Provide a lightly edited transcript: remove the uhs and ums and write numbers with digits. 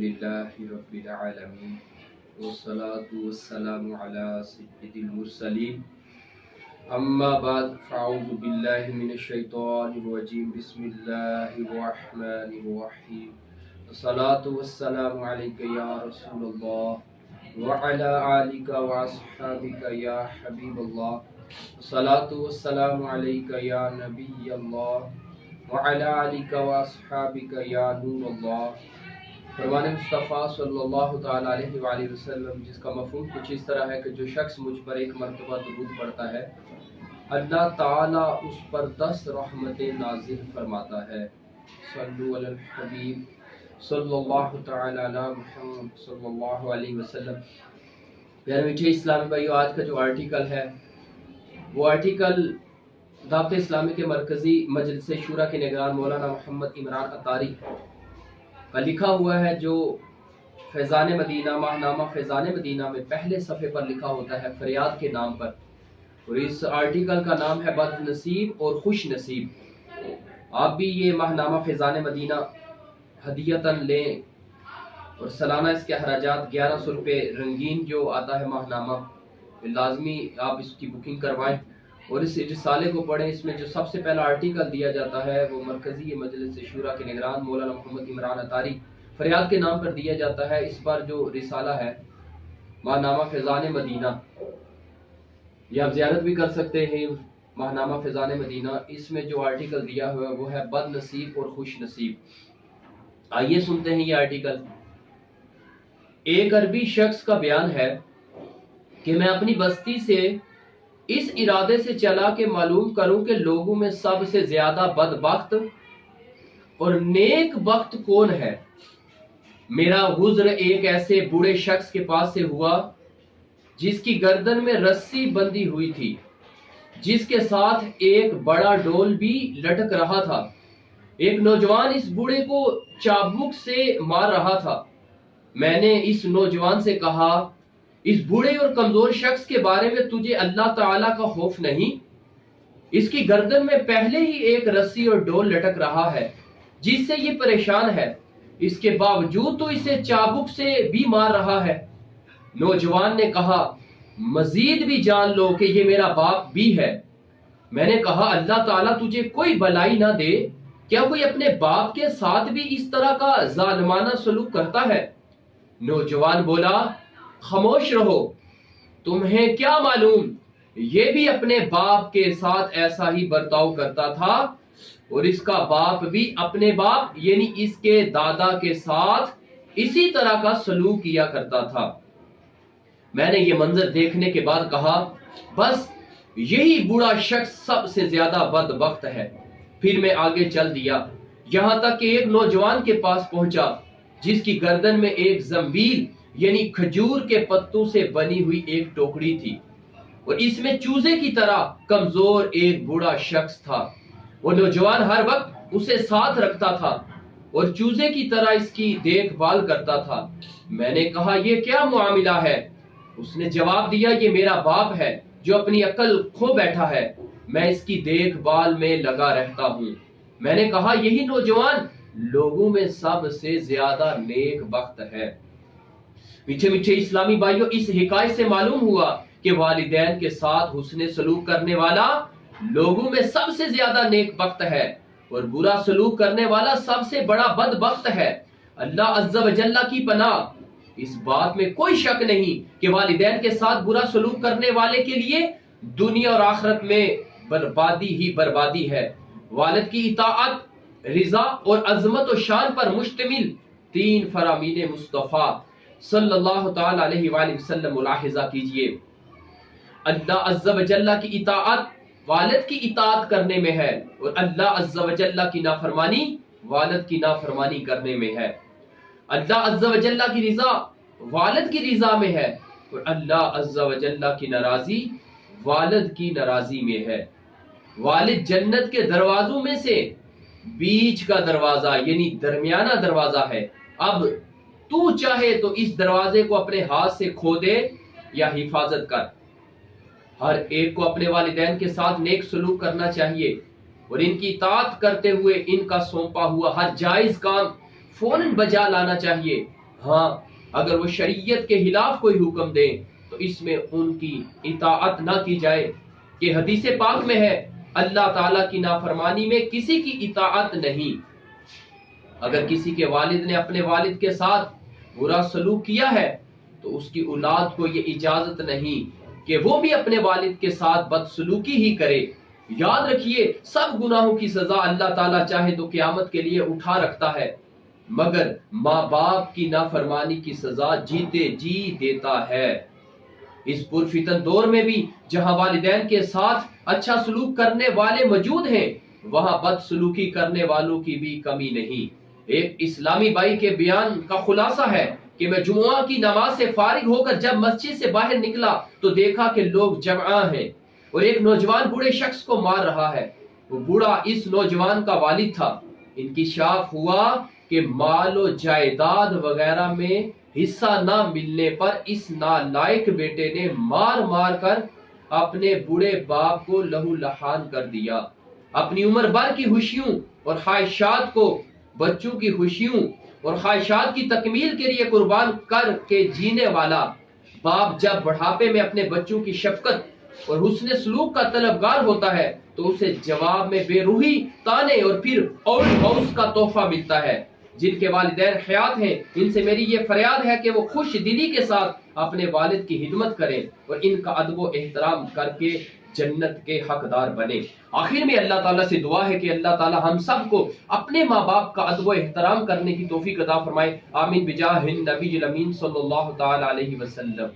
अलहम्दुलिल्लाहि रब्बिल आलमीन वस्सलातु वस्सलामु अला सय्यिदिल मुरसलीन अम्मा बाद फ़अऊज़ु बिल्लाहि मिनश शैतानिर रजीम बिस्मिल्लाहिर रहमानिर रहीम वस्सलातु वस्सलामु अलैका या रसूलल्लाह व अला आलिका व अस्हाबिका या हबीबल्लाह वस्सलातु वस्सलामु अलैका या नबियल्लाह व अला आलिका व अस्हाबिका या नूरल्लाह। फरमान मुस्तफ़ा सल्लल्लाहु तआला अलैहि वसल्लम, जिसका मफ़हूम कुछ इस तरह है कि जो शख्स मुझ पर एक मरतबा दुरूद पढ़ता है, अल्लाह ताला उस पर 10 रहमतें नाजिल फरमाता है। सल्लु अलल हबीब सल्लल्लाहु तआला अला मुहम्मद सल्लल्लाहु अलैहि वसल्लम। प्यारे मीठे इस्लामी भाइयों, आज का जो आर्टिकल है वो आर्टिकल दावत इस्लामी के मरकजी मजलिस शूरा के निगरान मौलाना मोहम्मद इमरान अतारी का लिखा हुआ है, जो फैज़ान मदीना माहनामा फैज़ान मदीना में पहले सफ़े पर लिखा होता है फरियाद के नाम पर। और इस आर्टिकल का नाम है बदनसीब और खुश नसीब। आप भी ये माहनामा फैज़ान मदीना हदियतन लें और सालाना इसके खराजात 1100 रुपये रंगीन जो आता है माहनामा, लाजमी आप इसकी बुकिंग करवाएं और इस रिसाले को पढ़ें। इसमें जो सबसे पहला आर्टिकल दिया जाता है वो मरकजी मजलिस शूरा के निगरान मौलाना मोहम्मद इमरान अतारी फरियाद के नाम पर दिया जाता है। इस बार जो रिसाला है माहनामा फैज़ान मदीना, ये आप ज़ियारत भी कर सकते हैं माहनामा फैज़ान मदीना। इसमें जो आर्टिकल दिया हुआ है वो है बदनसीब और खुश नसीब। आइए सुनते हैं ये आर्टिकल। एक अरबी शख्स का बयान है कि मैं अपनी बस्ती से इस इरादे से चला कि मालूम करूं कि लोगों में सबसे ज्यादा बदबख्त और नेक वक्त कौन है। मेरा गुज़र एक ऐसे बूढ़े शख्स के पास से हुआ जिसकी गर्दन में रस्सी बंधी हुई थी, जिसके साथ एक बड़ा डोल भी लटक रहा था। एक नौजवान इस बूढ़े को चाबुक से मार रहा था। मैंने इस नौजवान से कहा, इस बूढ़े और कमजोर शख्स के बारे में तुझे अल्लाह ताला का खौफ नहीं? इसकी गर्दन में पहले ही एक रस्सी और डोल लटक रहा है जिससे ये परेशान है, इसके बावजूद तो इसे चाबुक से भी मार रहा है। नौजवान ने कहा, मजीद भी जान लो कि ये मेरा बाप भी है। मैंने कहा, अल्लाह ताला तुझे कोई भलाई ना दे, क्या कोई अपने बाप के साथ भी इस तरह का जालिमाना सलूक करता है? नौजवान बोला, खामोश रहो, तुम्हें क्या मालूम, ये भी अपने बाप के साथ ऐसा ही बर्ताव करता था और इसका बाप भी अपने बाप यानी इसके दादा के साथ इसी तरह का सलूक किया करता था। मैंने ये मंजर देखने के बाद कहा, बस यही बूढ़ा शख्स सबसे ज्यादा बदबख्त है। फिर मैं आगे चल दिया, यहां तक कि एक नौजवान के पास पहुंचा जिसकी गर्दन में एक जंबील यानी खजूर के पत्तों से बनी हुई एक टोकरी थी और इसमें चूजे की तरह कमजोर एक बूढ़ा शख्स था। वो नौजवान हर वक्त उसे साथ रखता था और चूजे की तरह इसकी देखभाल करता था। मैंने कहा, ये क्या मुआमिला है? उसने जवाब दिया, ये मेरा बाप है जो अपनी अकल खो बैठा है, मैं इसकी देखभाल में लगा रहता हूँ। मैंने कहा, यही नौजवान लोगों में सबसे ज्यादा नेक वक्त है। मीठे मीठे इस्लामी भाइयों, इस हिकायत से मालूम हुआ कि वालिदैन के साथ हुस्ने सलूक करने वाला लोगों में सबसे ज्यादा नेक वक्त है और बुरा सलूक करने वाला सबसे बड़ा बदबख्त है। अल्लाह अज़्ज़ा व जल्ला की पनाह, इस बात में कोई शक नहीं कि वालिदैन के साथ बुरा सलूक करने वाले के लिए दुनिया और आखिरत में बर्बादी ही बर्बादी है। वालिद की इताअत रिजा और अजमत और शान पर मुश्तमिल 3 फरामीन मुस्तफ़ा सल्लल्लाहु ताला अलैहि वसल्लम मुलाहिजा कीजिए। अल्लाह अज़्ज़ा व जल्ला की इताअत वालिद की इताअत करने में है और अल्लाह अज़्ज़ा व जल्ला की नाफरमानी वालिद की नाफरमानी करने में है। अल्लाह अज़्ज़ा व जल्ला की रिजा वालिद की रिजा में है और अल्लाह अज़्ज़ा व जल्ला की नाराजी वालिद की नाराजी में है। वालिद जन्नत के दरवाजों में से बीच का दरवाजा यानी दरमियाना दरवाजा है। अब तू चाहे तो इस दरवाजे को अपने हाथ से खोदे या हिफाजत कर। हर एक को अपने वालिदैन के साथ नेक सलूक करना चाहिए और इनकी इताअत करते हुए इनका सौंपा हुआ हर जायज काम फौरन बजा लाना चाहिए, ہاں اگر وہ شریعت کے خلاف کوئی حکم دیں تو اس میں ان کی اطاعت نہ کی جائے، کہ حدیث پاک میں ہے اللہ تعالیٰ کی نافرمانی میں کسی کی اطاعت نہیں۔ اگر کسی کے والد نے اپنے والد کے ساتھ برا سلوک کیا ہے تو اس کی اولاد کو یہ اجازت نہیں کہ وہ بھی اپنے والد کے ساتھ بدسلوکی ہی کرے۔ یاد رکھیے سب گناہوں کی سزا اللہ تعالیٰ چاہے تو قیامت کے لیے اٹھا رکھتا ہے، مگر ماں باپ کی نافرمانی کی سزا جیتے جی دیتا ہے۔ اس پرفتن دور میں بھی جہاں والدین کے ساتھ اچھا سلوک کرنے والے موجود ہیں، وہاں بد سلوکی کرنے والوں کی بھی کمی نہیں۔ ایک اسلامی بھائی کے بیان کا خلاصہ ہے کہ میں جمعہ کی نماز سے فارغ ہو کر جب مسجد سے باہر نکلا تو دیکھا کہ لوگ جمع ہیں اور ایک نوجوان بوڑھے شخص کو مار رہا ہے۔ وہ بوڑھا اس نوجوان کا والد تھا۔ انکشاف ہوا کہ مال و جائیداد وغیرہ میں حصہ نہ ملنے پر اس نالائق بیٹے نے مار مار کر اپنے بوڑھے باپ کو لہو لہان کر دیا۔ اپنی عمر بھر کی خوشیوں اور خواہشات کو بچوں کی خوشیوں اور خواہشات کی تکمیل کے لیے قربان کر کے جینے والا باپ جب بڑھاپے میں اپنے بچوں کی شفقت اور حسن سلوک کا طلبگار ہوتا ہے تو اسے جواب میں بے روحی، تانے اور پھر اولڈ ہاؤس کا تحفہ ملتا ہے۔ جن کے والدین حیات ہیں ان سے میری یہ فریاد ہے کہ وہ خوش دلی کے ساتھ اپنے والد کی خدمت کریں اور ان کا ادب و احترام کر کے جنت کے حقدار بنے۔ آخر میں اللہ تعالیٰ سے دعا ہے کہ اللہ تعالیٰ ہم سب کو اپنے ماں باپ کا ادب و احترام کرنے کی توفیق عطا فرمائے۔ آمین بجاہ النبی الامین صلی اللہ تعالی علیہ وسلم۔